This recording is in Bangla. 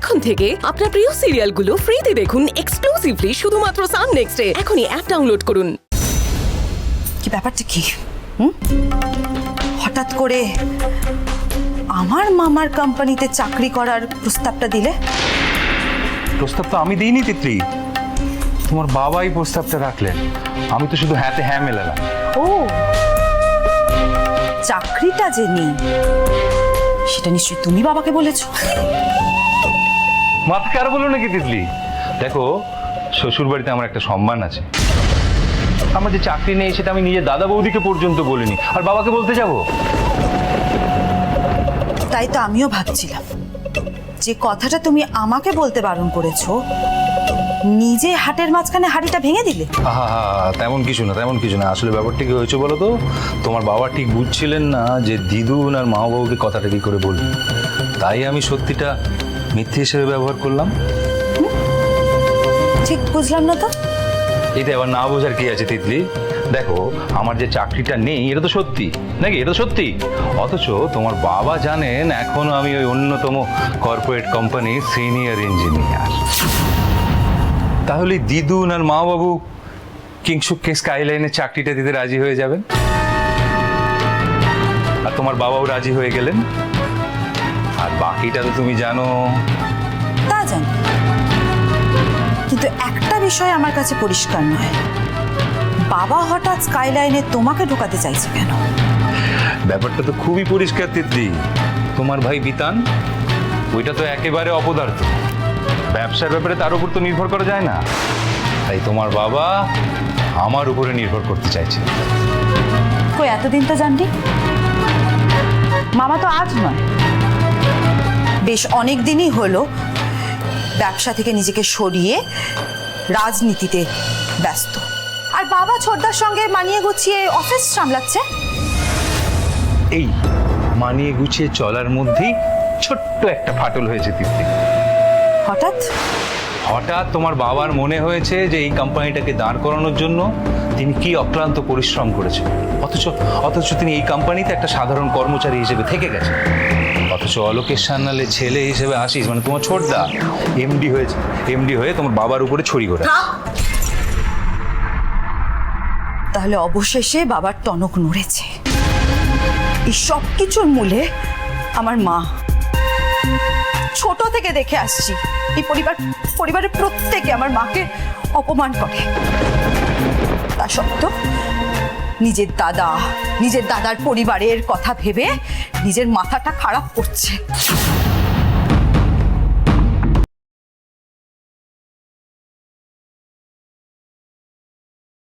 এখন থেকে আপনার প্রিয় সিরিয়ালগুলো ফ্রিতে দেখুন এক্সক্লুসিভলি শুধুমাত্র সান নেক্সটে। এখনই অ্যাপ ডাউনলোড করুন। কি ব্যাপারটা কি? হঠাৎ করে আমার মামার কোম্পানিতে চাকরি করার প্রস্তাবটা দিলে? প্রস্তাব তো আমি দিইনি তিতলি, তোমার বাবাই প্রস্তাবটা রাখলেন। আমি তো শুধু হ্যাঁতে হ্যাঁ মেলালাম। ও, চাকরিটা যে নেই সেটা নিশ্চয়ই তুমি বাবাকে বলেছো। মাথাকে আর বলো নাকি তিতলি? দেখো, শ্বশুর বাড়িতে আমার একটা সম্মান আছে। আমার যে চাকরি নেই সেটা আমি নিজের দাদা বৌদিকে পর্যন্ত বলিনি, আর বাবাকে বলতে যাব? তাই তো আমিও ভাবছিলাম যে কথাটা তুমি আমাকে বলতে বারণ করেছো, নিজে হাটের মাঝখানে হাড়িটা ভেঙে দিলে। আহা, তেমন কিছু না, তেমন কিছু না। আসলে ব্যাপারটা কি হয়েছে বলো তো, তোমার বাবা ঠিক বুঝছিলেন না যে দিদু আর মা বাবুকে কথাটা কি করে বলবো, তাই আমি সত্যিটা মিথ্যে হিসেবে ব্যবহার করলাম। ঠিক বুঝলাম না তো। এটা আবার না বোঝার কি আছে তিতলি? দেখো, আমার যে চাকরিটা নেই এটা তো সত্যি নাকি? এটা সত্যি। অথচ তোমার বাবা জানেন এখনো আমি ওই অন্যতম কর্পোরেট কোম্পানির সিনিয়র ইঞ্জিনিয়ার। তাহলে দিদুন আর মা বাবু কিংসুককে স্কাইলাইনের চাকরিটা দিতে রাজি হয়ে যাবেন, আর তোমার বাবাও রাজি হয়ে গেলেন। আর বাকিটা তো তুমি জানো। তা জানি, কিন্তু একটা বিষয় আমার কাছে পরিষ্কার নয়, বাবা হঠাৎ স্কাইলাইনে তোমাকে ঢোকাতে চাইছে কেন? ব্যাপারটা তো খুবই পরিষ্কার তিতলি। তোমার ভাই বিতান, ওইটা তো একেবারে অপদার্থ। ব্যবসার ব্যাপারে তার উপর তো নির্ভর করা যায় না, তাই তোমার বাবা আমার উপরে নির্ভর করতে চাইছে। কই এতদিন তো জাননি, মামা তো আজ নয়, বেশ অনেক দিনই হলো ব্যবসা থেকে নিজেকে সরিয়ে রাজনীতিতে ব্যস্ত, আর বাবা ছোটদার সঙ্গে মানিয়ে গুছিয়ে অফিস সামলাচ্ছে। এই মানিয়ে গুছিয়ে চলার মধ্যেই ছোট্ট একটা ফাটল হয়েছে তিতলি। হঠাৎ হঠাৎ তোমার বাবার মনে হয়েছে যে এই কোম্পানিটাকে দাঁড় করানোর জন্য তিনি কি অক্লান্ত পরিশ্রম করেছেন, অথচ তিনি এই কোম্পানিতে একটা সাধারণ কর্মচারী হিসেবে থেকে গেছেন। অথচ অলোকেশ সান্যালের ছেলে হিসেবে আশিস, মানে তোমার ছোটদা, এমডি হয়ে তোমার বাবার উপরে ছড়ি ঘোরা। তাহলে অবশেষে বাবার টনক নড়েছে। এই সব কিছুর মূলে আমার মা। ছোট থেকে দেখে আসছি এই পরিবারের প্রত্যেকে আমার মাকে অপমান করে। তা সত্ত্বেও নিজের দাদার পরিবারের কথা ভেবে নিজের মাথাটা খারাপ করছে।